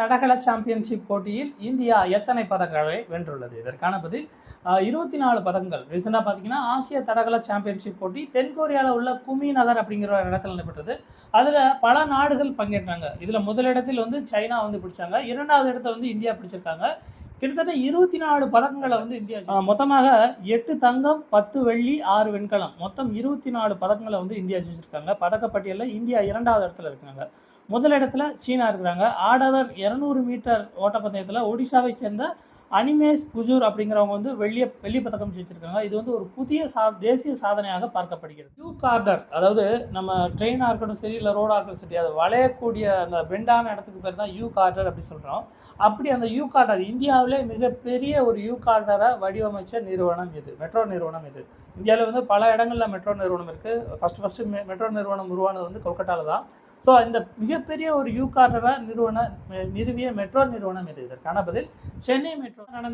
தடகள சாம்பியன்ஷிப் போட்டியில் இந்தியா எத்தனை பதக்கங்களை வென்றுள்ளது? இதற்கான பதில் 24 பதக்கங்கள். ரீசெண்டாக பார்த்தீங்கன்னா ஆசிய தடகள சாம்பியன்ஷிப் போட்டி தென்கொரியாவில் உள்ள குமி நகர் அப்படிங்கிற ஒரு இடத்துல நடைபெற்றது. அதில் பல நாடுகள் பங்கேற்றாங்க. இதில் முதலிடத்தில் சைனா பிடிச்சாங்க. 2வது இடத்தை இந்தியா பிடிச்சிருக்காங்க. கிட்டத்தட்ட 24 பதக்கங்களை இந்தியா மொத்தமாக 8 தங்கம் 10 வெள்ளி 6 வெண்கலம் மொத்தம் 24 பதக்கங்களை இந்தியா ஜெயிச்சிருக்காங்க. பதக்கப்பட்டியலில் இந்தியா 2வது இடத்துல இருக்காங்க. முதலிடத்துல சீனா இருக்கிறாங்க. ஆடவர் 200 மீட்டர் ஓட்டப்பந்தயத்தில் ஒடிசாவை சேர்ந்த அனிமேஷ் குஜூர் அப்படிங்கிறவங்க வெள்ளி பதக்கம் ஜெயிச்சிருக்காங்க. இது ஒரு புதிய தேசிய சாதனையாக பார்க்கப்படுகிறது. யூ கார்டர், அதாவது நம்ம ட்ரெயினாக இருக்கட்டும் சரி, இல்லை ரோடாக இருக்கட்டும் சரி, அதை வளையக்கூடிய அந்த பெண்டான இடத்துக்கு பேர் தான் யூ கார்டர் அப்படி சொல்கிறோம். அப்படி அந்த யூ கார்டர் இந்தியாவிலே மிகப்பெரிய ஒரு யூ கார்டரை வடிவமைச்ச நிறுவனம் இது, மெட்ரோ நிறுவனம் இது. இந்தியாவில் பல இடங்களில் மெட்ரோ நிறுவனம் இருக்குது. ஃபஸ்ட்டு மெட்ரோ நிறுவனம் உருவானது கொல்கட்டாவில் தான். ஸோ இந்த மிகப்பெரிய ஒரு யூ கார்டரை நிறுவிய மெட்ரோ நிறுவனம் இது. இதற்கான பதில் சென்னை மெட்ரோ. நடந்த